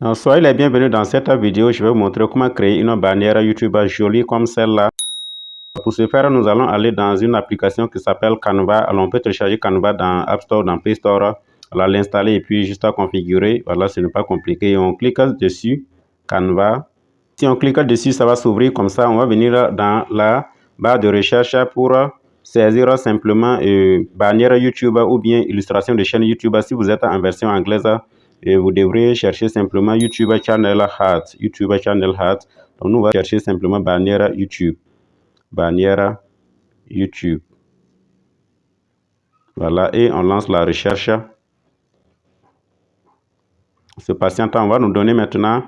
Donc, soyez les bienvenus dans cette vidéo. Je vais vous montrer comment créer une bannière YouTube jolie comme celle-là. Pour ce faire, nous allons aller dans une application qui s'appelle Canva. Alors, on peut télécharger Canva dans App Store, dans Play Store. Alors, l'installer et puis juste à configurer. Voilà, ce n'est pas compliqué. On clique dessus, Canva. Si on clique dessus, ça va s'ouvrir comme ça. On va venir dans la barre de recherche pour saisir simplement bannière YouTube ou bien illustration de chaîne YouTube. Si vous êtes en version anglaise, et vous devrez chercher simplement YouTube Channel Hat. YouTube Channel Hat. Donc, nous, on va chercher simplement bannière YouTube. Bannière YouTube. Voilà, et on lance la recherche. Ce patientant va nous donner maintenant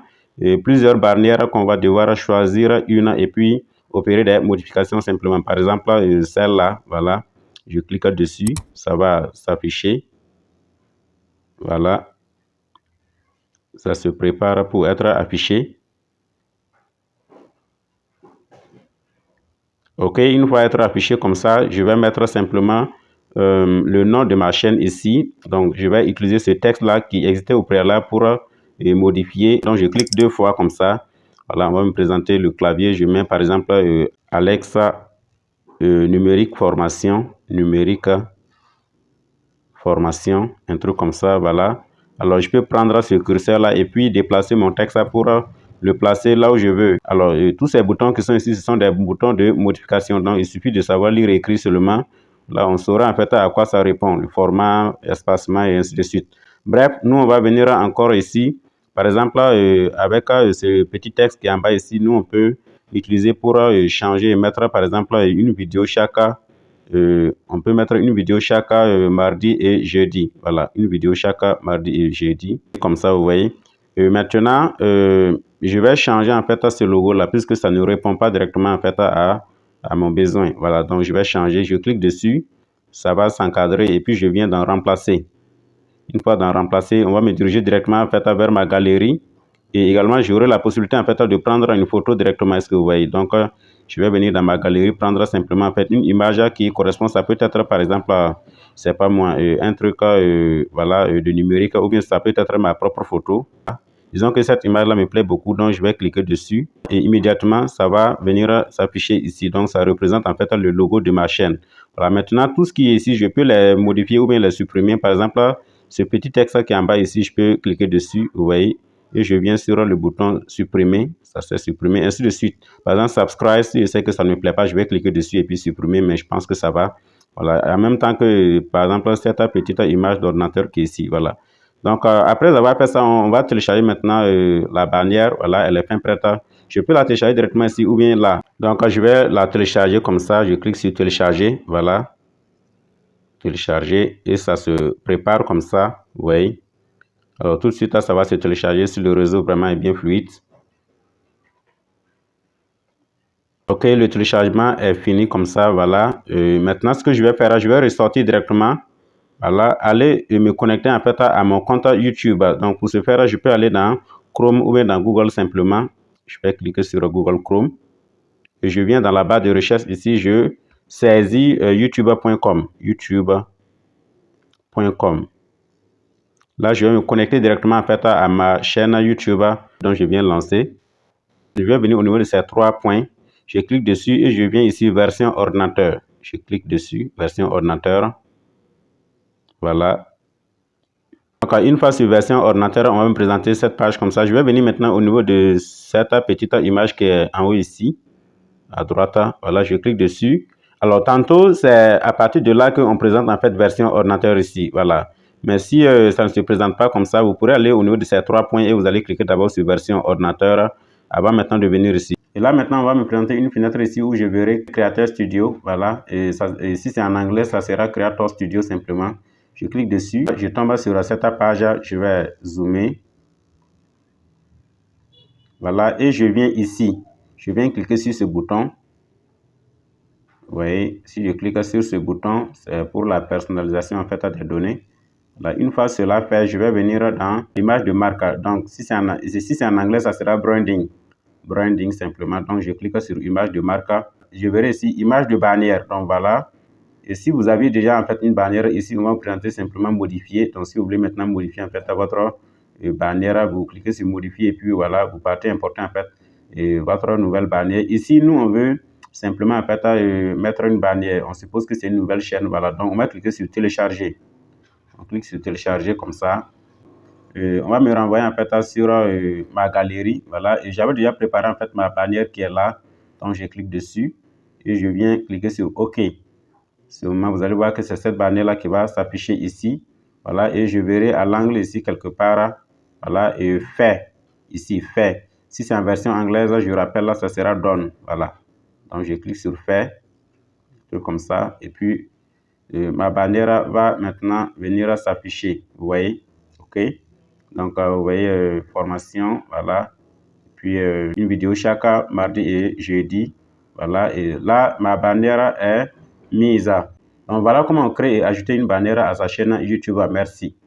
plusieurs bannières qu'on va devoir choisir une et puis opérer des modifications simplement. Par exemple, celle-là, voilà, je clique dessus, ça va s'afficher. Voilà, ça se prépare pour être affiché. Ok, une fois être affiché comme ça, je vais mettre simplement le nom de ma chaîne ici. Donc, je vais utiliser ce texte-là qui existait au préalable pour modifier. Donc, je clique 2 fois comme ça. Voilà, on va me présenter le clavier. Je mets par exemple Alexa numérique formation, un truc comme ça, voilà. Alors, je peux prendre ce curseur-là et puis déplacer mon texte pour le placer là où je veux. Alors, tous ces boutons qui sont ici, ce sont des boutons de modification. Donc, il suffit de savoir lire et écrire seulement. Là, on saura en fait à quoi ça répond, le format, espacement et ainsi de suite. Bref, nous, on va venir encore ici. Par exemple, avec ce petit texte qui est en bas ici, nous, on peut utiliser pour changer et mettre, par exemple, une vidéo chaque on peut mettre une vidéo chaque mardi et jeudi. Voilà, une vidéo chaque mardi et jeudi. Comme ça, vous voyez. Maintenant, je vais changer en fait ce logo-là puisque ça ne répond pas directement en fait à mon besoin. Voilà, donc je vais changer. Je clique dessus. Ça va s'encadrer et puis je viens d'en remplacer. Une fois d'en remplacer, on va me diriger directement en fait vers ma galerie. Et également, j'aurai la possibilité en fait de prendre une photo directement. Est-ce que vous voyez? Donc, je vais venir dans ma galerie, prendre simplement en fait une image qui correspond. Ça peut être par exemple, c'est pas moi, un truc voilà, de numérique, ou bien ça peut être ma propre photo. Disons que cette image-là me plaît beaucoup, donc je vais cliquer dessus et immédiatement, ça va venir s'afficher ici. Donc, ça représente en fait le logo de ma chaîne. Voilà, maintenant, tout ce qui est ici, je peux les modifier ou bien les supprimer. Par exemple, ce petit texte qui est en bas ici, je peux cliquer dessus, vous voyez, et je viens sur le bouton supprimer, ça s'est supprimé, ainsi de suite. Par exemple, subscribe, si je sais que ça ne me plaît pas, je vais cliquer dessus et puis supprimer, mais je pense que ça va. Voilà, en même temps que, par exemple, cette petite image d'ordinateur qui est ici, voilà. Donc, après avoir fait ça, on va télécharger maintenant la bannière. Voilà, elle est fin prête. Je peux la télécharger directement ici ou bien là. Donc, je vais la télécharger comme ça. Je clique sur télécharger. Voilà. Télécharger et ça se prépare comme ça. Vous voyez. Alors, tout de suite, là, ça va se télécharger si le réseau vraiment est bien fluide. Ok, le téléchargement est fini comme ça. Voilà. Maintenant, ce que je vais faire, je vais ressortir directement. Voilà, aller me connecter en fait à mon compte YouTube. Donc, pour ce faire, je peux aller dans Chrome ou bien dans Google simplement. Je vais cliquer sur Google Chrome. Et je viens dans la barre de recherche ici, je saisis youtube.com. youtube.com. Là, je vais me connecter directement en fait à ma chaîne YouTube dont je viens lancer. Je vais venir au niveau de ces 3 points. Je clique dessus et je viens ici version ordinateur. Je clique dessus, version ordinateur. Voilà. Donc, une fois sur version ordinateur, on va me présenter cette page comme ça. Je vais venir maintenant au niveau de cette petite image qui est en haut ici, à droite. Voilà, je clique dessus. Alors, tantôt, c'est à partir de là qu'on présente en fait version ordinateur ici. Voilà. Mais si ça ne se présente pas comme ça, vous pourrez aller au niveau de ces 3 points et vous allez cliquer d'abord sur version ordinateur avant maintenant de venir ici. Et là, maintenant, on va me présenter une fenêtre ici où je verrai Creator Studio. Voilà. Et si c'est en anglais, ça sera Creator Studio simplement. Je clique dessus, je tombe sur cette page, je vais zoomer. Voilà, et je viens ici. Je viens cliquer sur ce bouton. Vous voyez, si je clique sur ce bouton, c'est pour la personnalisation en fait des données. Là, une fois cela fait, je vais venir dans l'image de marque. Donc, si c'est en anglais, ça sera branding. Branding simplement. Donc, je clique sur image de marque. Je verrai ici image de bannière. Donc, voilà. Et si vous avez déjà en fait une bannière ici, on va vous présenter simplement modifier. Donc, si vous voulez maintenant modifier en fait votre bannière, vous cliquez sur modifier et puis voilà, vous partez importer en fait votre nouvelle bannière. Ici, nous, on veut simplement en fait mettre une bannière. On suppose que c'est une nouvelle chaîne, voilà. Donc, on va cliquer sur télécharger. On clique sur télécharger comme ça. On va me renvoyer en fait sur ma galerie, voilà. Et j'avais déjà préparé en fait ma bannière qui est là. Donc, je clique dessus et je viens cliquer sur OK. Ce moment, vous allez voir que c'est cette bannière-là qui va s'afficher ici. Voilà, et je verrai à l'angle ici quelque part, voilà, et fait, ici, fait. Si c'est en version anglaise, je rappelle, là, ça sera done, voilà. Donc, je clique sur fait, comme ça, et puis ma bannière va maintenant venir s'afficher, vous voyez, ok. Donc, vous voyez, formation, voilà, puis une vidéo chaque mardi et jeudi, voilà, et là, ma bannière est mise. Donc, voilà comment on crée et ajouter une bannière à sa chaîne YouTube. Merci.